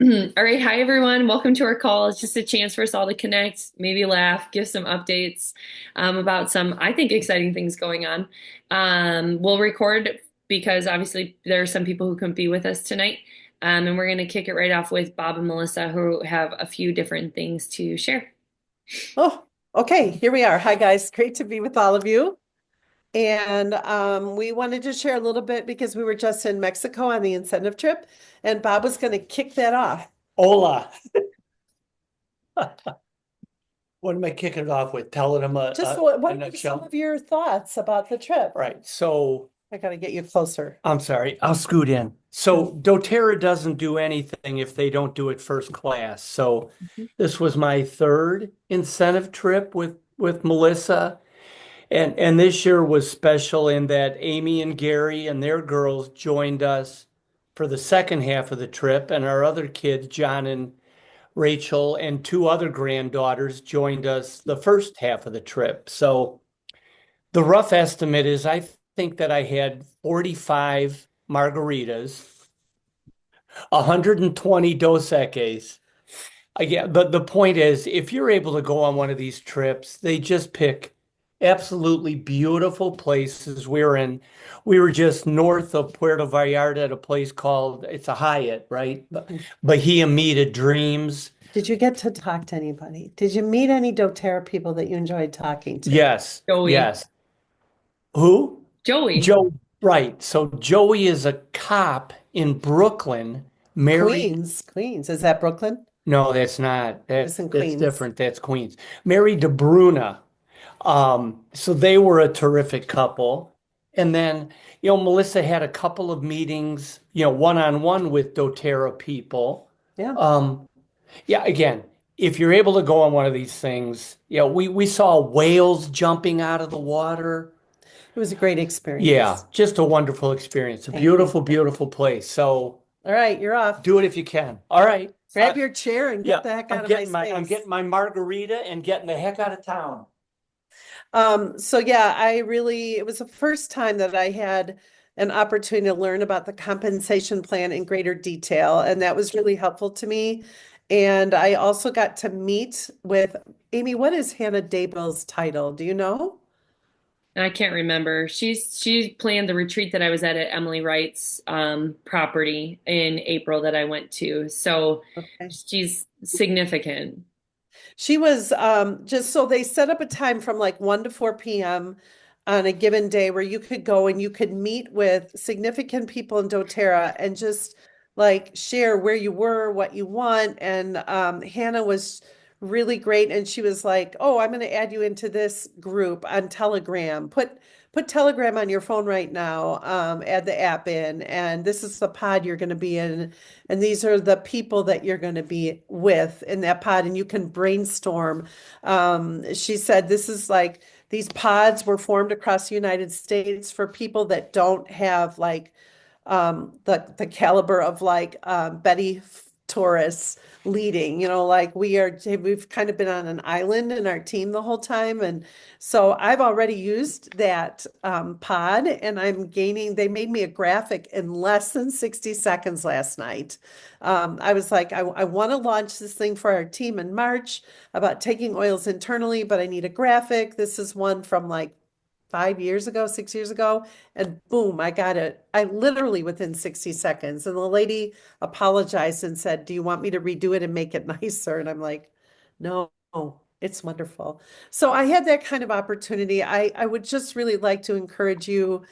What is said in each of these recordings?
All right, hi everyone. Welcome to our call. It's just a chance for us all to connect, maybe laugh, give some updates about some, I think, exciting things going on. We'll record because obviously there are some people who couldn't be with us tonight. And we're going to kick it right off with Bob and Melissa, who have a few different things to share. Oh, okay. Here we are. Hi, guys. Great to be with all of you. And we wanted to share a little bit because we were just in Mexico on the incentive trip, and Bob was going to kick that off. Hola. What am I kicking it off with? Telling them Just a what are some nutshell? of your thoughts about the trip? Right. So I got to get you closer. I'm sorry, I'll scoot in. So doTERRA doesn't do anything if they don't do it first class. So Mhm. this was my third incentive trip with Melissa. And this year was special in that Amy and Gary and their girls joined us for the second half of the trip, and our other kids, John and Rachel and two other granddaughters joined us the first half of the trip. So the rough estimate is I think that I had 45 margaritas, 120 Dos Equis. Yeah, the point is, if you're able to go on one of these trips, they just pick absolutely beautiful places. We were just north of Puerto Vallarta at a place called, it's a Hyatt, right? Mhm. Bahia Mita Dreams. Did you get to talk to anybody? Did you meet any doTERRA people that you enjoyed talking to? Yes, Joey. yes. Who? Joey. Joe, right. So Joey is a cop in Brooklyn, married. Queens. Is that Brooklyn? No, that's not. It was in That's Queens. different. That's Queens. Married to Bruna. So they were a terrific couple. And then, Melissa had a couple of meetings, one-on-one with doTERRA people. Yeah, Um, yeah, again, if you're able to go on one of these things, we saw whales jumping out of the water. it was a great Yeah, experience. just a wonderful experience. A Thank you. beautiful, beautiful place. So All right, you're off. do it if you can. All right. Grab your chair and get Yeah, the heck I'm out of my getting I'm space. getting my margarita and getting the heck out of town. So yeah, it was the first time that I had an opportunity to learn about the compensation plan in greater detail, and that was really helpful to me. And I also got to meet with Amy. What is Hannah Daybell's title? Do you know? I can't remember. She planned the retreat that I was at Emily Wright's property in April that I went to. So Okay. she's significant. She was just so they set up a time from like 1 to 4 p.m. on a given day where you could go and you could meet with significant people in doTERRA and just like share where you were, what you want. And Hannah was really great. And she was like, "Oh, I'm going to add you into this group on Telegram. Put Telegram on your phone right now. Add the app in, and this is the pod you're going to be in, and these are the people that you're going to be with in that pod, and you can brainstorm." She said this is like these pods were formed across the United States for people that don't have like the caliber of like Betty Torres leading, like we've kind of been on an island in our team the whole time. And so I've already used that pod and they made me a graphic in less than 60 seconds last night. I was like, I want to launch this thing for our team in March about taking oils internally, but I need a graphic. This is one from like 5 years ago, 6 years ago, and boom, I got it. I literally within 60 seconds. And the lady apologized and said, "Do you want me to redo it and make it nicer?" And I'm like, "No, it's wonderful." So I had that kind of opportunity. I would just really like to encourage you,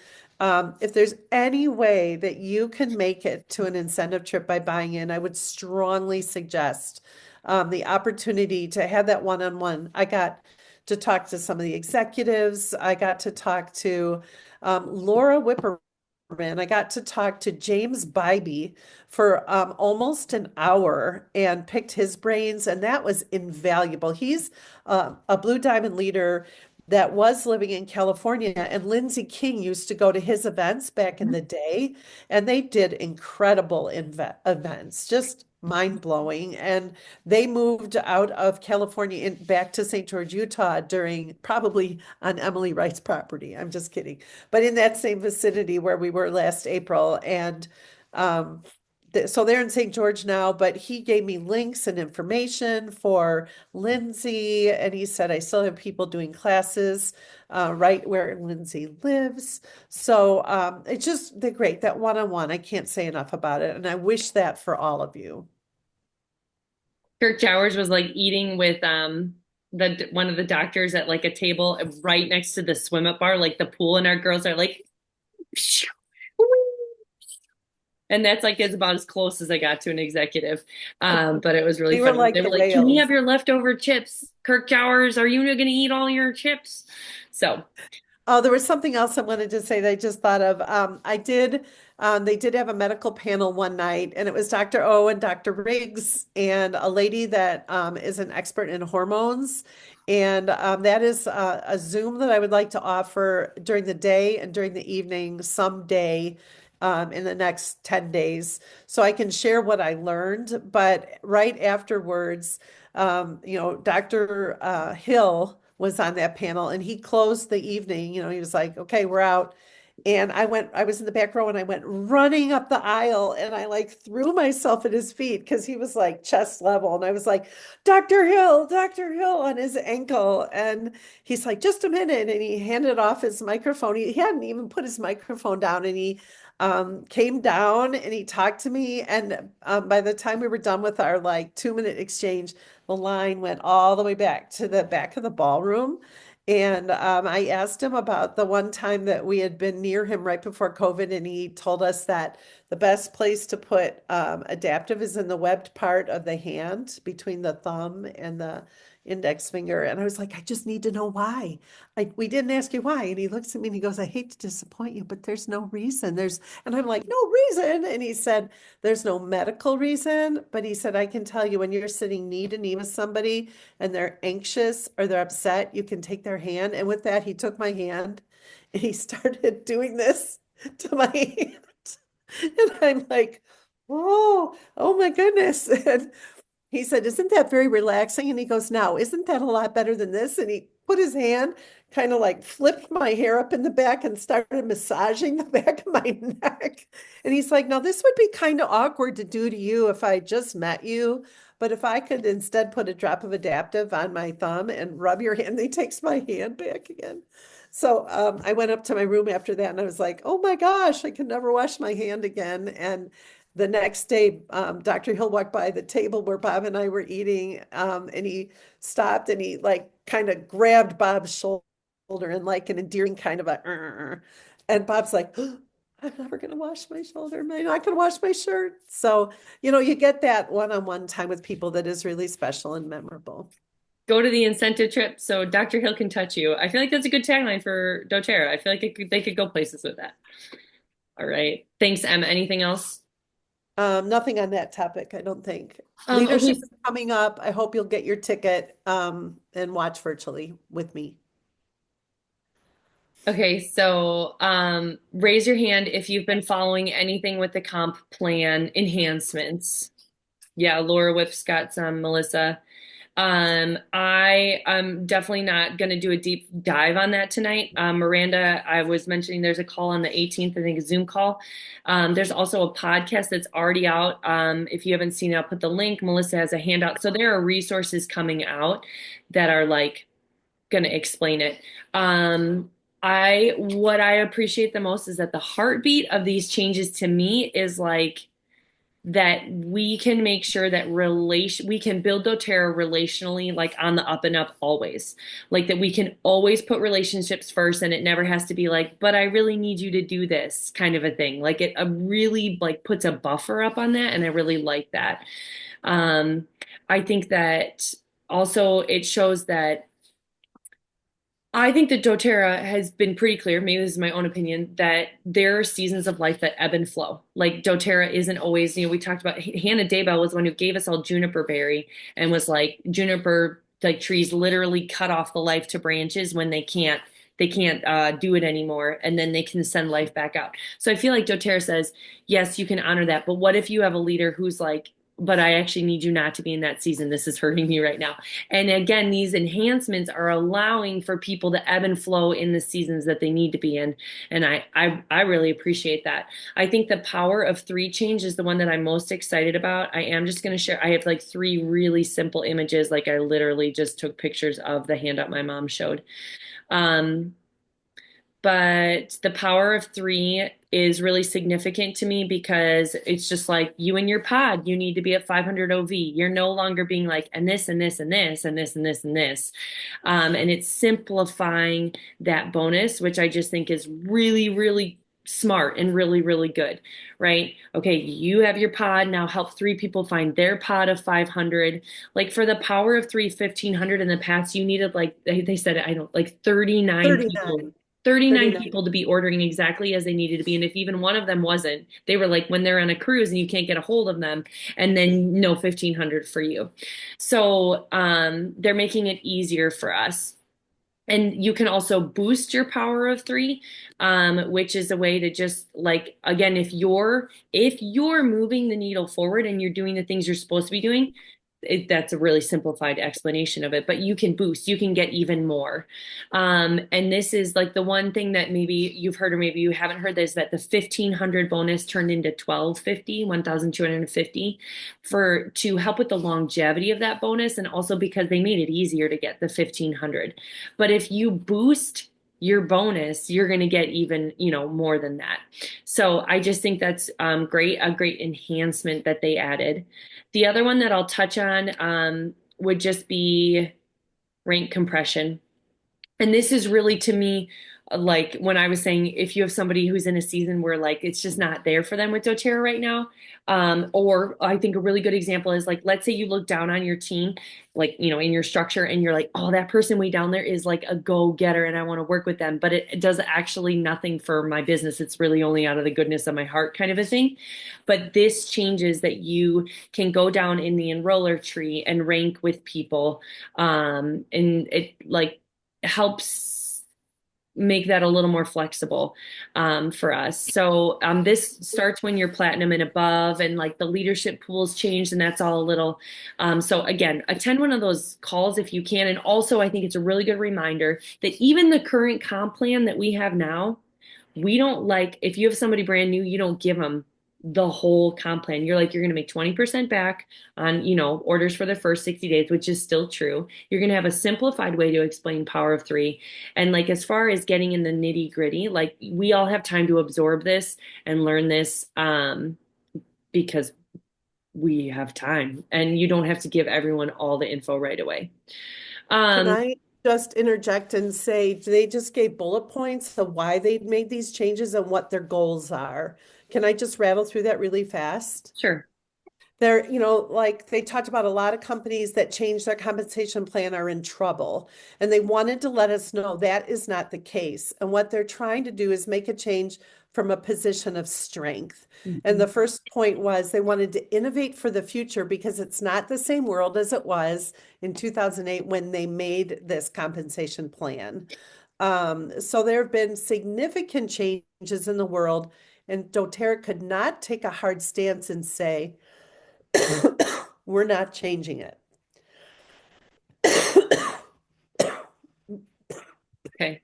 if there's any way that you can make it to an incentive trip by buying in, I would strongly suggest the opportunity to have that one-on-one. I got to talk to some of the executives. I got to talk to Laura Whipperman. I got to talk to James Bybee for almost an hour and picked his brains, and that was invaluable. He's a Blue Diamond leader that was living in California, and Lindsay King used to go to his events back in the day, and they did incredible events, just mind blowing. And they moved out of California and back to St. George, Utah during probably on Emily Wright's property. I'm just kidding. But in that same vicinity where we were last April. And um, so they're in St. George now, but he gave me links and information for Lindsay, and he said I still have people doing classes right where Lindsay lives. So it's just they're great. That one-on-one, I can't say enough about it, and I wish that for all of you. Kirk Jowers was like eating with the one of the doctors at like a table right next to the swim up bar, like the pool, and our girls are like, and that's like is about as close as I got to an executive. But it was really We were funny. like They were the like, "Can we have whales. your leftover chips, Kirk Jowers? Are you going to eat all your chips?" So Oh, there was something else I wanted to say that I just thought of. They did have a medical panel one night, and it was Dr. O and Dr. Riggs and a lady that is an expert in hormones. And that is a Zoom that I would like to offer during the day and during the evening someday in the next 10 days. So I can share what I learned. But right afterwards, Dr. Hill was on that panel and he closed the evening. He was like, okay, we're out. And I was in the back row and I went running up the aisle and I like threw myself at his feet because he was like chest level. And I was like, Dr. Hill on his ankle. And he's like, just a minute. And he handed off his microphone. He hadn't even put his microphone down and he came down and he talked to me. And by the time we were done with our like 2-minute exchange, the line went all the way back to the back of the ballroom. And I asked him about the one time that we had been near him right before COVID, and he told us that the best place to put adaptive is in the webbed part of the hand between the thumb and the index finger. And I was like, I just need to know why. We didn't ask you why. And he looks at me and he goes, I hate to disappoint you, but there's no reason. And I'm like, no reason. And he said, there's no medical reason. But he said, I can tell you when you're sitting knee to knee with somebody and they're anxious or they're upset, you can take their hand. And with that, he took my hand and he started doing this to my hand. And I'm like, oh my goodness. And he said, isn't that very relaxing? And he goes, no, isn't that a lot better than this? And he put his hand, kind of like flipped my hair up in the back and started massaging the back of my neck. And he's like, now this would be kind of awkward to do to you if I just met you. But if I could instead put a drop of adaptive on my thumb and rub your hand, he takes my hand back again. So I went up to my room after that and I was like, oh my gosh, I can never wash my hand again. And the next day, Dr. Hill walked by the table where Bob and I were eating, and he stopped and he like kind of grabbed Bob's shoulder in like an endearing kind of and Bob's like, I'm never going to wash my shoulder. Am I not going to wash my shirt? So, you get that one-on-one time with people that is really special and memorable. go to the incentive trip so Dr. Hill can touch you. I feel like that's a good tagline for doTERRA. I feel like they could go places with that. All right. Thanks, Emma. Anything else? Nothing on that topic, I don't think. Okay. Leadership is coming up. I hope you'll get your ticket and watch virtually with me. Okay, so raise your hand if you've been following anything with the comp plan enhancements. Yeah, Laura Whip's got some, Melissa. I am definitely not going to do a deep dive on that tonight. Miranda, I was mentioning there's a call on the 18th, I think a Zoom call. There's also a podcast that's already out. If you haven't seen it, I'll put the link. Melissa has a handout. So there are resources coming out that are like going to explain it. What I appreciate the most is that the heartbeat of these changes to me is like that we can make sure that we can build doTERRA relationally, like on the up and up always. Like that we can always put relationships first and it never has to be like, but I really need you to do this kind of a thing. Like it really like puts a buffer up on that. And I really like that. I think that also it shows that I think that doTERRA has been pretty clear, maybe this is my own opinion, that there are seasons of life that ebb and flow. Like doTERRA isn't always, we talked about Hannah Daybell was the one who gave us all juniper berry and was like juniper like trees literally cut off the life to branches when they can't do it anymore, and then they can send life back out. So I feel like doTERRA says, yes, you can honor that, but what if you have a leader who's like, but I actually need you not to be in that season. This is hurting me right now. And again, these enhancements are allowing for people to ebb and flow in the seasons that they need to be in. And I really appreciate that. I think the power of three change is the one that I'm most excited about. I am just going to share. I have like three really simple images. Like I literally just took pictures of the handout my mom showed. Um, but the power of three is really significant to me because it's just like you and your pod, you need to be at 500 OV. You're no longer being like, and this, and this, and this, and this, and this, and this. And it's simplifying that bonus, which I just think is really, really smart and really, really good, right? Okay, you have your pod, now help three people find their pod of 500. Like for the power of three, 1,500 in the past, you needed like, they said, I don't, like 39 people. 39. 39 39. people to be ordering exactly as they needed to be. And if even one of them wasn't, they were like when they're on a cruise and you can't get a hold of them, and then no 1,500 for you. So they're making it easier for us. And you can also boost your power of three, which is a way to just like, again, if you're moving the needle forward and you're doing the things you're supposed to be doing, that's a really simplified explanation of it, but you can boost, you can get even more. And this is like the one thing that maybe you've heard or maybe you haven't heard is that the 1,500 bonus turned into 1,250, 1,250 to help with the longevity of that bonus. And also because they made it easier to get the 1,500. But if you boost your bonus, you're going to get even, more than that. So I just think that's a great enhancement that they added. The other one that I'll touch on would just be rank compression. And this is really to me, like when I was saying, if you have somebody who's in a season where like it's just not there for them with doTERRA right now, or I think a really good example is like, let's say you look down on your team, like, in your structure and you're like, oh, that person way down there is like a go-getter and I want to work with them, but it does actually nothing for my business. It's really only out of the goodness of my heart kind of a thing. But this changes that you can go down in the enroller tree and rank with people. And it like helps make that a little more flexible for us. So this starts when you're platinum and above, and like the leadership pools changed, and that's all a little. So again, attend one of those calls if you can. And also, I think it's a really good reminder that even the current comp plan that we have now, we don't like if you have somebody brand new, you don't give them the whole comp plan. You're like, you're going to make 20% back on, orders for the first 60 days, which is still true. You're going to have a simplified way to explain power of three. And like, as far as getting in the nitty gritty, like we all have time to absorb this and learn this, because we have time and you don't have to give everyone all the info right away. Can I just interject and say, they just gave bullet points of why they made these changes and what their goals are? Can I just rattle through that really fast? Sure. They're, like they talked about a lot of companies that change their compensation plan are in trouble. And they wanted to let us know that is not the case. And what they're trying to do is make a change from a position of strength. And the first point was they wanted to innovate for the future because it's not the same world as it was in 2008 when they made this compensation plan. So there have been significant changes in the world, and doTERRA could not take a hard stance and say, we're not changing it. Okay.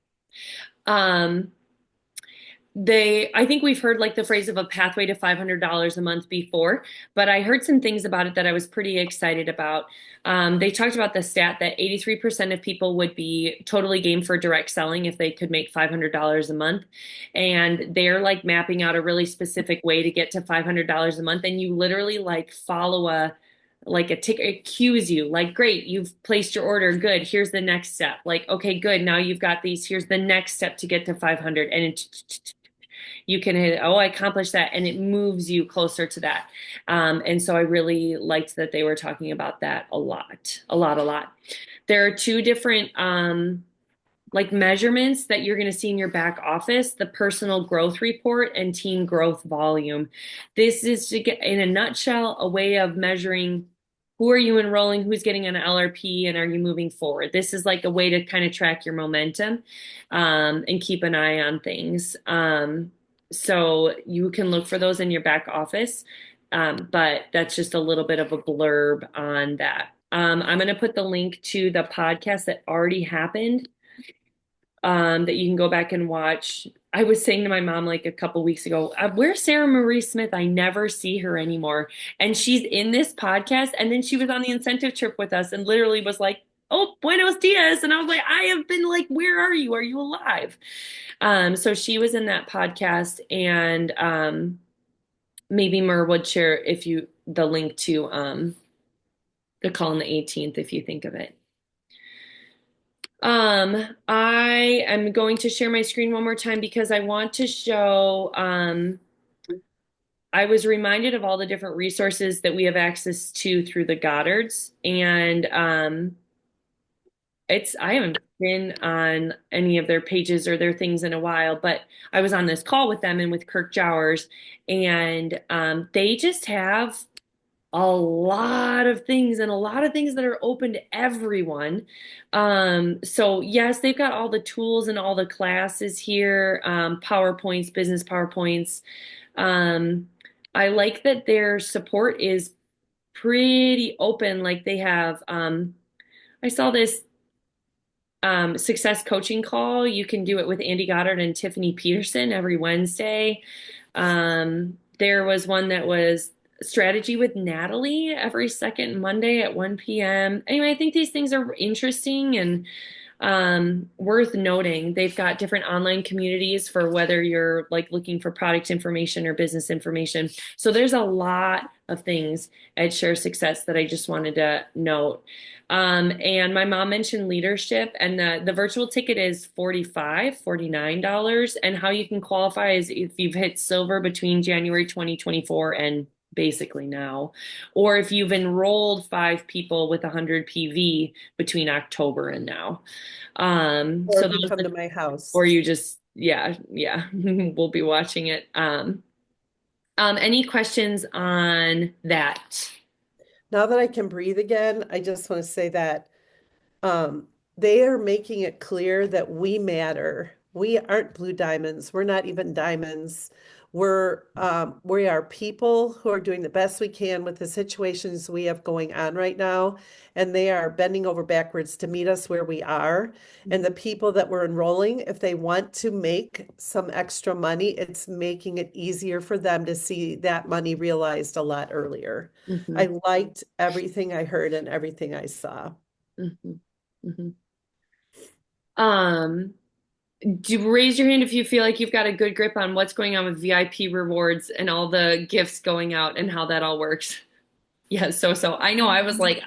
I think we've heard like the phrase of a pathway to $500 a month before, but I heard some things about it that I was pretty excited about. They talked about the stat that 83% of people would be totally game for direct selling if they could make $500 a month. And they're like mapping out a really specific way to get to $500 a month. And you literally like follow a ticker, it cues you like, great, you've placed your order. Good. Here's the next step. Like, okay, good. Now you've got these. Here's the next step to get to 500. And you can hit, oh, I accomplished that. And it moves you closer to that. And so I really liked that they were talking about that a lot. There are two different, like measurements that you're going to see in your back office, the personal growth report and team growth volume. This is, to get, in a nutshell, a way of measuring who are you enrolling, who's getting an LRP, and are you moving forward? This is like a way to kind of track your momentum and keep an eye on things. So you can look for those in your back office. But that's just a little bit of a blurb on that. I'm going to put the link to the podcast that already happened, that you can go back and watch. I was saying to my mom like a couple weeks ago, where's Sarah Marie Smith? I never see her anymore. And she's in this podcast. And then she was on the incentive trip with us and literally was like, oh, Buenos Dias. And I was like, I have been like, where are you? Are you alive? So she was in that podcast, and maybe Mer would share the link to the call on the 18th if you think of it. I am going to share my screen one more time because I want to show, I was reminded of all the different resources that we have access to through the Goddards. And I haven't been on any of their pages or their things in a while, but I was on this call with them and with Kirk Jowers, and they just have a lot of things, and a lot of things that are open to everyone. So yes, they've got all the tools and all the classes here, PowerPoints, business PowerPoints. I like that their support is pretty open. Like they have, I saw this success coaching call. You can do it with Andy Goddard and Tiffany Peterson every Wednesday. There was one that was strategy with Natalie every second Monday at 1 p.m. Anyway, I think these things are interesting and worth noting. They've got different online communities for whether you're like looking for product information or business information. So there's a lot of things at Share Success that I just wanted to note. And my mom mentioned leadership, and the virtual ticket is $49. And how you can qualify is if you've hit silver between January 2024 and basically now, or if you've enrolled 5 people with 100 PV between October and now. Or So if you those, come to my house. or you just, yeah, we'll be watching it. Any questions on that? Now that I can breathe again, I just want to say that they are making it clear that we matter. We aren't blue diamonds. We're not even diamonds. We are people who are doing the best we can with the situations we have going on right now, and they are bending over backwards to meet us where we are. And the people that we're enrolling, if they want to make some extra money, it's making it easier for them to see that money realized a lot earlier. Mhm. I liked everything I heard and everything I saw. Mhm. Mhm. Raise your hand if you feel like you've got a good grip on what's going on with VIP rewards and all the gifts going out and how that all works. Yeah, so I know I was like,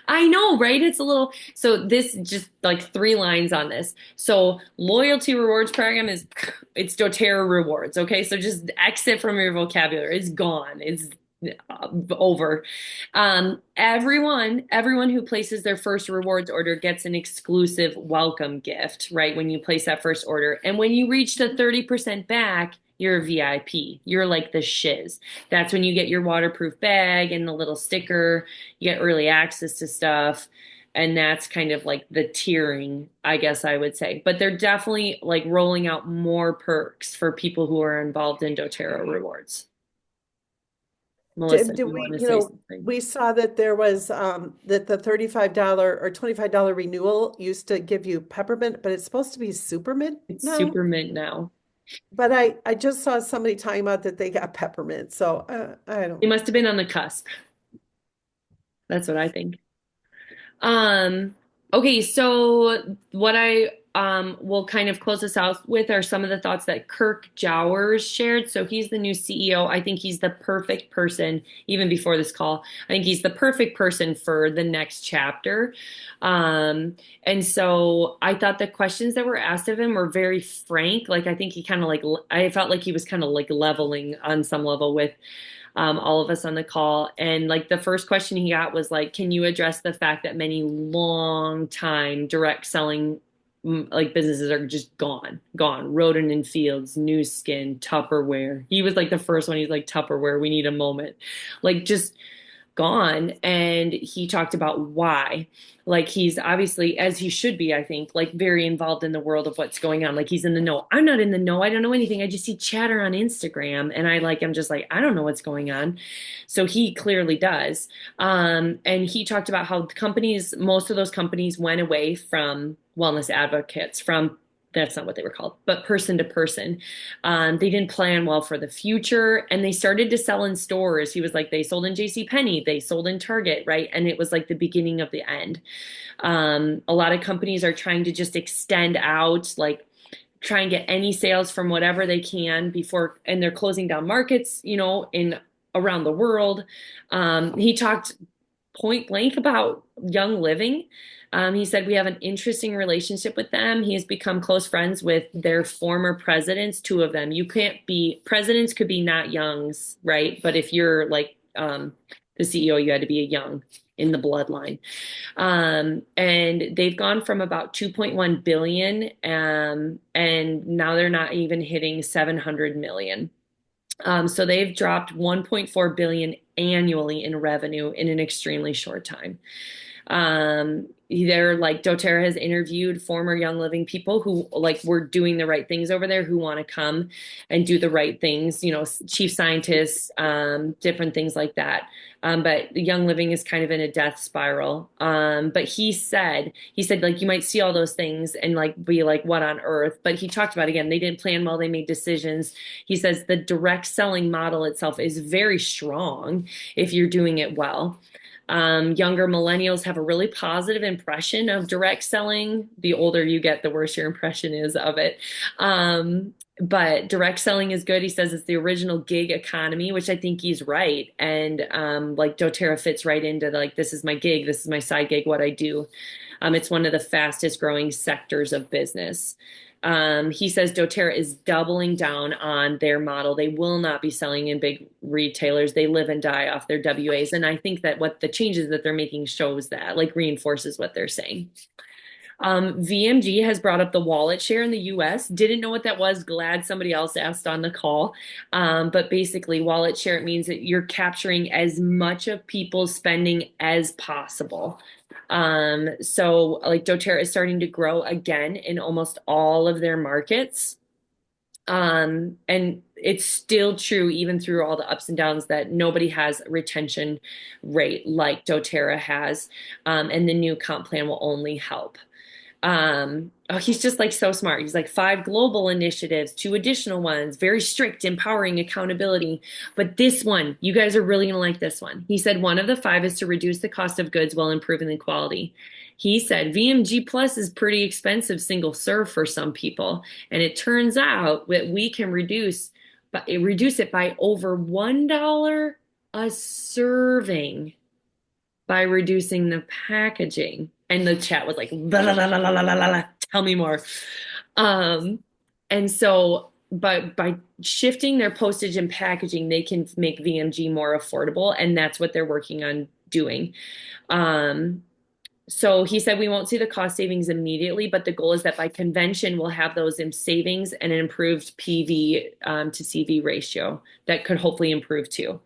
I know, right? It's a little, so this just like 3 lines on this. So loyalty rewards program it's doTERRA rewards. Okay. So just exit from your vocabulary. It's gone. It's over. Everyone who places their first rewards order gets an exclusive welcome gift, right? When you place that first order. And when you reach the 30% back, you're a VIP. You're like the shiz. That's when you get your waterproof bag and the little sticker. You get early access to stuff. And that's kind of like the tiering, I guess I would say. But they're definitely like rolling out more perks for people who are involved in doTERRA rewards. Melissa, Did you we, want to say something? we saw that there was that the $35 or $25 renewal used to give you peppermint, but it's supposed to be supermint It's now. super mint now. But I just saw somebody talking about that they got peppermint, so I don't. It must have been on the cusp. That's what I think. Okay, so what I will kind of close this out with are some of the thoughts that Kirk Jowers shared. So he's the new CEO. I think he's the perfect person, even before this call. I think he's the perfect person for the next chapter. And so I thought the questions that were asked of him were very frank. Like I think he kind of like I felt like he was kind of like leveling on some level with all of us on the call. And like the first question he got was like, can you address the fact that many long time direct selling like businesses are just gone. Roden and Fields, Nu Skin, Tupperware. He was like the first one. He's like, Tupperware, we need a moment. Like just gone, and he talked about why. Like, he's obviously, as he should be, I think, like very involved in the world of what's going on. Like, he's in the know. I'm not in the know. I don't know anything. I just see chatter on Instagram, and I'm just like, I don't know what's going on. So he clearly does. And he talked about how most of those companies went away from wellness advocates, from that's not what they were called, but person to person. They didn't plan well for the future, and they started to sell in stores. He was like, they sold in J.C. Penney, they sold in Target, right? And it was like the beginning of the end. A lot of companies are trying to just extend out, like try and get any sales from whatever they can before, and they're closing down markets, in around the world. He talked point blank about Young Living. He said, we have an interesting relationship with them. He has become close friends with their former presidents, two of them. Presidents could be not Youngs, right? But if you're like the CEO, you had to be a Young in the bloodline. And they've gone from about 2.1 billion, and now they're not even hitting 700 million. So they've dropped 1.4 billion annually in revenue in an extremely short time. They're like, doTERRA has interviewed former Young Living people who like were doing the right things over there, who want to come and do the right things, chief scientists, different things like that. But the Young Living is kind of in a death spiral. But he said like, you might see all those things and like be like, what on earth? But he talked about, again, they didn't plan well, they made decisions. He says the direct selling model itself is very strong if you're doing it well. Younger millennials have a really positive impression of direct selling. The older you get, the worse your impression is of it. But direct selling is good. He says it's the original gig economy, which I think he's right. And like doTERRA fits right into like, this is my gig, this is my side gig, what I do. It's one of the fastest growing sectors of business. He says doTERRA is doubling down on their model. They will not be selling in big retailers. They live and die off their WAs. And I think that what the changes that they're making shows that, like, reinforces what they're saying. VMG has brought up the wallet share in the US. Didn't know what that was. Glad somebody else asked on the call. But basically, wallet share, it means that you're capturing as much of people's spending as possible. So like doTERRA is starting to grow again in almost all of their markets. And it's still true, even through all the ups and downs, that nobody has a retention rate like doTERRA has. And the new comp plan will only help. He's just like so smart. He's like 5 global initiatives, 2 additional ones, very strict, empowering, accountability. But this one, you guys are really gonna like this one. He said one of the 5 is to reduce the cost of goods while improving the quality. He said VMG Plus is pretty expensive single serve for some people, and it turns out that we can reduce it by over $1 a serving by reducing the packaging. And the chat was like, la, la, la, la, la, la, la, la, tell me more. And so by shifting their postage and packaging, they can make VMG more affordable. And that's what they're working on doing. So he said we won't see the cost savings immediately, but the goal is that by convention, we'll have those in savings and an improved PV to CV ratio that could hopefully improve too.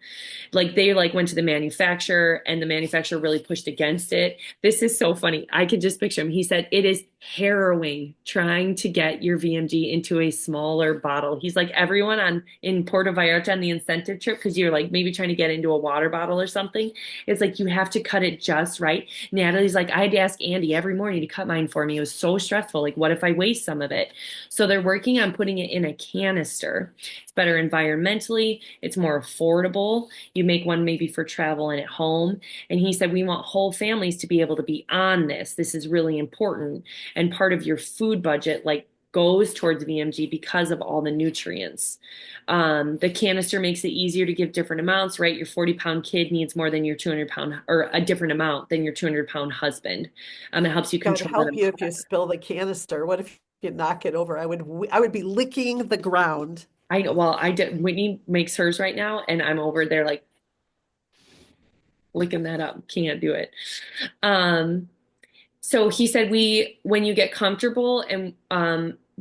Like they went to the manufacturer, and the manufacturer really pushed against it. This is so funny. I could just picture him. He said it is harrowing trying to get your VMG into a smaller bottle. He's like, everyone in Puerto Vallarta on the incentive trip, because you're like maybe trying to get into a water bottle or something. It's like you have to cut it just right. Natalie's like, I had to ask Andy every morning to cut mine for me. It was so stressful. Like, what if I waste some of it? So they're working on putting it in a canister. It's better environmentally. It's more affordable. You make one maybe for travel and at home. And he said, we want whole families to be able to be on this. This is really important. And part of your food budget, like, goes towards VMG because of all the nutrients. The canister makes it easier to give different amounts, right? Your 40-pound kid needs more than your 200-pound, or a different amount than your 200-pound husband. It helps you God control. help you if you spill the canister. What if you knock it over? I would be licking the ground. I know. Well, I did. Whitney makes hers right now, and I'm over there like licking that up. Can't do it. So he said when you get comfortable and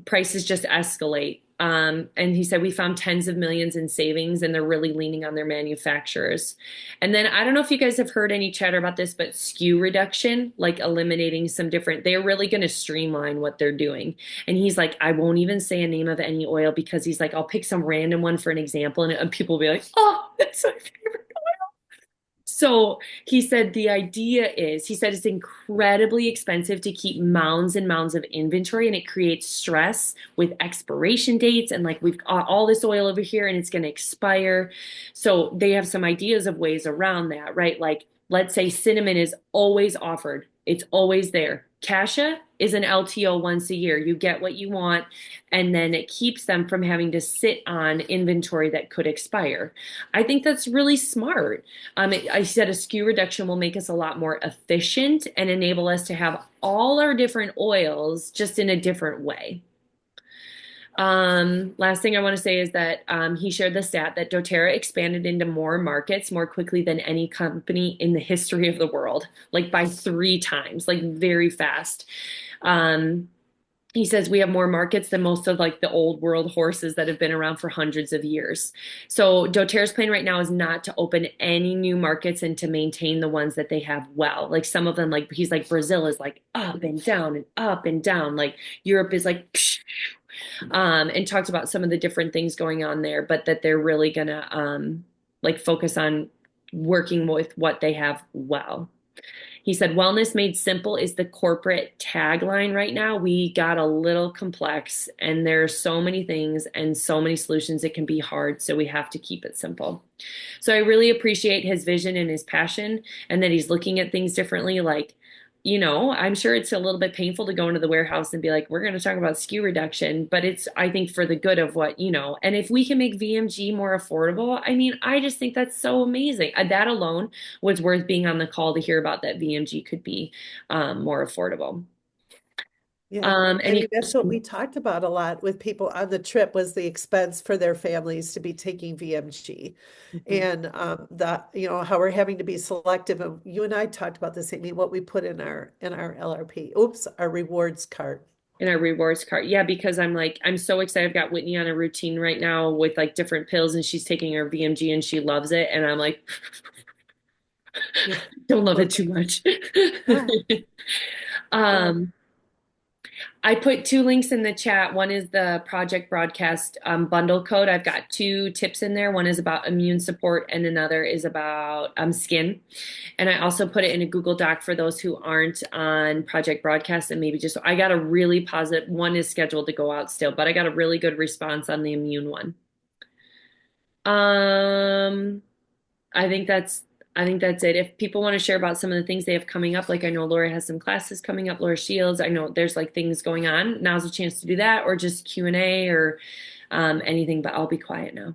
prices just escalate. And he said, we found tens of millions in savings and they're really leaning on their manufacturers. And then I don't know if you guys have heard any chatter about this, but SKU reduction, like eliminating some different, they're really going to streamline what they're doing. And he's like, I won't even say a name of any oil because he's like, I'll pick some random one for an example. And people will be like, oh, that's my favorite. So he said the idea is, he said it's incredibly expensive to keep mounds and mounds of inventory, and it creates stress with expiration dates. And like, we've got all this oil over here and it's going to expire. So they have some ideas of ways around that, right? Like, let's say cinnamon is always offered, it's always there. Cassia is an LTO once a year. You get what you want, and then it keeps them from having to sit on inventory that could expire. I think that's really smart. I said a SKU reduction will make us a lot more efficient and enable us to have all our different oils just in a different way. Last thing I want to say is that he shared the stat that doTERRA expanded into more markets more quickly than any company in the history of the world, like by 3 times, like very fast. He says we have more markets than most of like the old world horses that have been around for hundreds of years. So doTERRA's plan right now is not to open any new markets and to maintain the ones that they have well. Like some of them, like he's like Brazil is like up and down and up and down. Like Europe is like psh, and talked about some of the different things going on there, but that they're really gonna like focus on working with what they have well. He said, wellness made simple is the corporate tagline right now. We got a little complex and there are so many things and so many solutions. It can be hard. So we have to keep it simple. So I really appreciate his vision and his passion and that he's looking at things differently. Like, I'm sure it's a little bit painful to go into the warehouse and be like, we're going to talk about SKU reduction, but it's, I think, for the good of what, and if we can make VMG more affordable, I mean, I just think that's so amazing. That alone was worth being on the call to hear about that VMG could be more affordable. Yeah, I mean, that's what we talked about a lot with people on the trip was the expense for their families to be taking VMG and how we're having to be selective. And you and I talked about this, Amy, what we put in our LRP. Oops, our rewards card. In our rewards card. Yeah, because I'm so excited. I've got Whitney on a routine right now with like different pills and she's taking her VMG and she loves it. And I'm like, don't love it too much. I put 2 links in the chat. One is the Project Broadcast bundle code. I've got 2 tips in there. One is about immune support and another is about skin. And I also put it in a Google Doc for those who aren't on Project Broadcast and maybe just, I got a really positive, one is scheduled to go out still, but I got a really good response on the immune one. I think that's it. If people want to share about some of the things they have coming up, like I know Laura has some classes coming up, Laura Shields, I know there's like things going on. Now's a chance to do that or just Q&A or anything, but I'll be quiet now.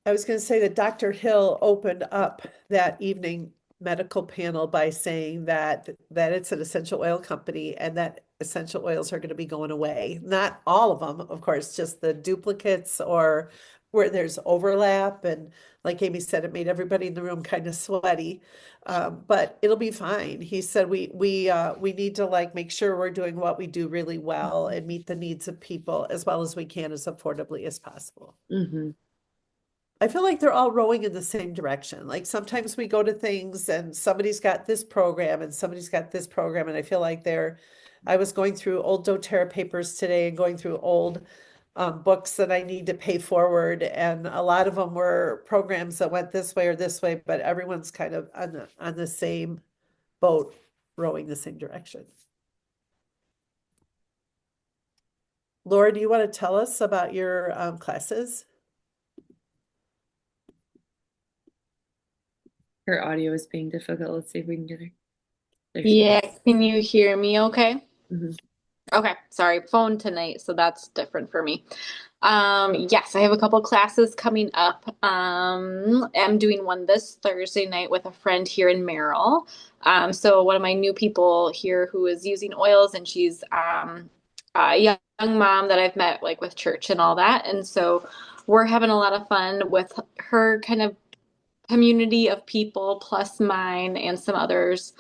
I was going to say that Dr. Hill opened up that evening medical panel by saying that it's an essential oil company and that essential oils are going to be going away. Not all of them, of course, just the duplicates or where there's overlap. And like Amy said, it made everybody in the room kind of sweaty, but it'll be fine. He said we need to like make sure we're doing what we do really well and meet the needs of people as well as we can as affordably as possible. Mm-hmm. I feel like they're all rowing in the same direction. Like sometimes we go to things and somebody's got this program and somebody's got this program. And I feel like I was going through old doTERRA papers today and going through old books that I need to pay forward. And a lot of them were programs that went this way or this way, but everyone's kind of on the same boat, rowing the same direction. Laura, do you want to tell us about your classes? Her audio is being difficult. Let's see if we can get her. Yeah, can you hear me okay? Mm-hmm. Okay, sorry, phone tonight, so that's different for me. Yes, I have a couple classes coming up. I'm doing one this Thursday night with a friend here in Merrill. So one of my new people here who is using oils, and she's a young mom that I've met like with church and all that. And so we're having a lot of fun with her kind of community of people plus mine and some others,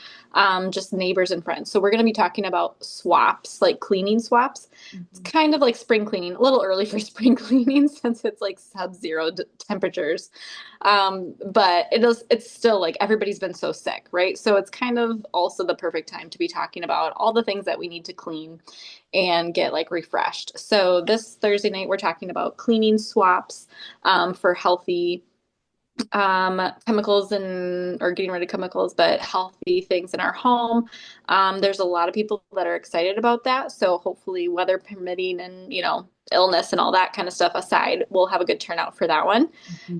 just neighbors and friends. So we're going to be talking about swaps, like cleaning swaps. It's kind of like spring cleaning, a little early for spring cleaning since it's like sub-zero temperatures. But it's still like everybody's been so sick, right? So it's kind of also the perfect time to be talking about all the things that we need to clean and get like refreshed. So this Thursday night, we're talking about cleaning swaps, for healthy chemicals and or getting rid of chemicals, but healthy things in our home. There's a lot of people that are excited about that. So hopefully, weather permitting and illness and all that kind of stuff aside, we'll have a good turnout for that one.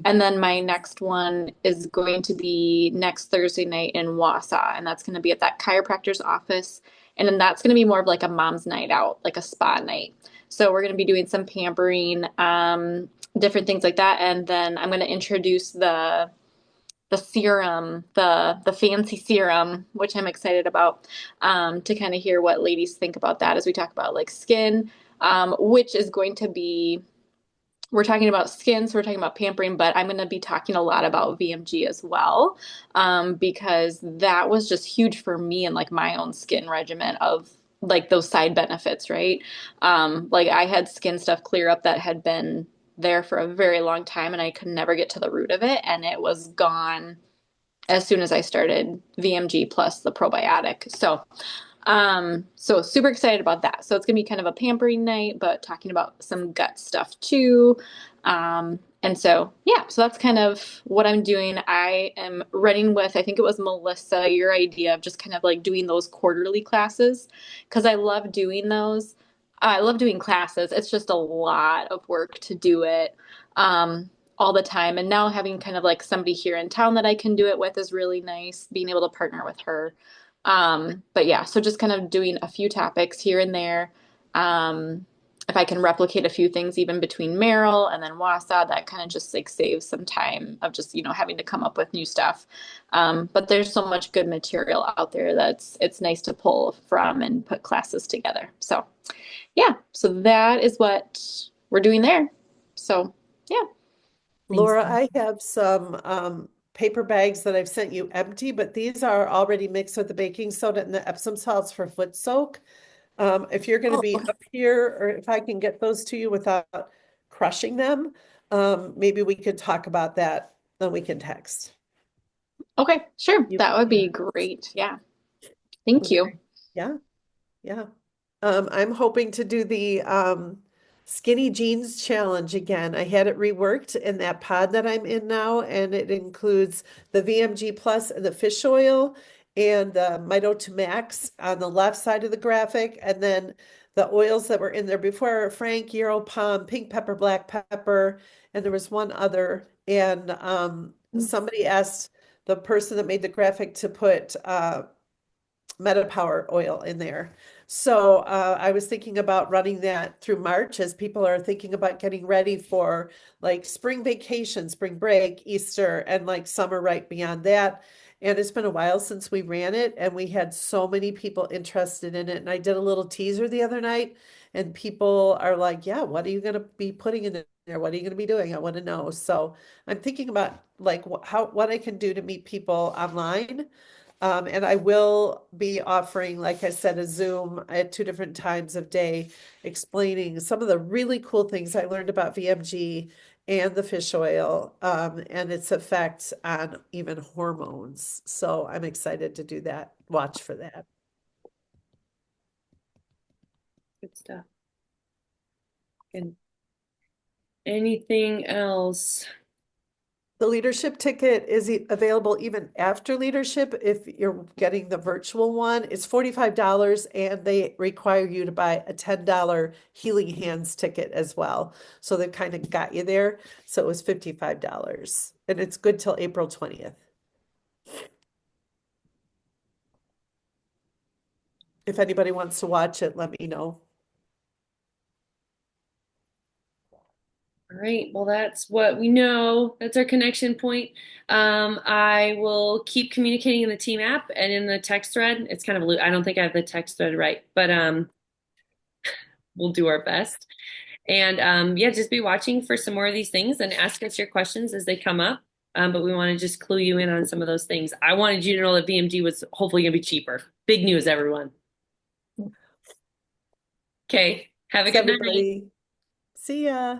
And then my next one is going to be next Thursday night in Wausau, and that's going to be at that chiropractor's office. And then that's going to be more of like a mom's night out, like a spa night. So we're going to be doing some pampering, different things like that. And then I'm going to introduce the serum, the fancy serum, which I'm excited about, to kind of hear what ladies think about that as we talk about like skin, which is going to be, we're talking about skin, so we're talking about pampering, but I'm going to be talking a lot about VMG as well, because that was just huge for me and like my own skin regimen of like those side benefits, right? Like I had skin stuff clear up that had been there for a very long time and I could never get to the root of it, and it was gone as soon as I started VMG plus the probiotic. So super excited about that. So it's gonna be kind of a pampering night, but talking about some gut stuff too. And so yeah, so that's kind of what I'm doing. I am running with, I think it was Melissa, your idea of just kind of like doing those quarterly classes, because I love doing those. I love doing classes. It's just a lot of work to do it all the time. And now having kind of like somebody here in town that I can do it with is really nice, being able to partner with her. But yeah, so just kind of doing a few topics here and there. If I can replicate a few things even between Merrill and then Wausau, that kind of just like saves some time of just, having to come up with new stuff. But there's so much good material out there it's nice to pull from and put classes together. So yeah, so that is what we're doing there. So yeah. Laura, I have some paper bags that I've sent you empty, but these are already mixed with the baking soda and the Epsom salts for foot soak. If you're going to be up here, or if I can get those to you without crushing them, maybe we could talk about that, then we can text. Okay, sure. You- That would be great. Yeah. Thank you. Yeah, yeah. I'm hoping to do the skinny jeans challenge again. I had it reworked in that pod that I'm in now, and it includes the VMG Plus and the fish oil and the Mito to Max on the left side of the graphic, and then the oils that were in there before are Frank, Yarrow Palm, pink pepper, black pepper, and there was one other. And somebody asked the person that made the graphic to put MetaPower oil in there. So I was thinking about running that through March as people are thinking about getting ready for like spring vacation, spring break, Easter, and like summer right beyond that. And it's been a while since we ran it, and we had so many people interested in it. And I did a little teaser the other night, and people are like, yeah, what are you going to be putting in there? What are you going to be doing? I want to know. So I'm thinking about like what I can do to meet people online. And I will be offering, like I said, a Zoom at 2 different times of day, explaining some of the really cool things I learned about VMG and the fish oil, and its effects on even hormones. So I'm excited to do that. Watch for that. Good stuff. And anything else? The leadership ticket is available even after leadership. If you're getting the virtual one, it's $45, and they require you to buy a $10 Healing Hands ticket as well. So they've kind of got you there. So it was $55, and it's good till April 20th. If anybody wants to watch it, let me know. All right, well, that's what we know. That's our connection point. I will keep communicating in the team app and in the text thread. It's kind of I don't think I have the text thread right, but we'll do our best. And yeah, just be watching for some more of these things and ask us your questions as they come up. but we want to just clue you in on some of those things. I wanted you to know that VMD was hopefully going to be cheaper. Big news, everyone. Okay, have a Thanks, good night. everybody. See ya.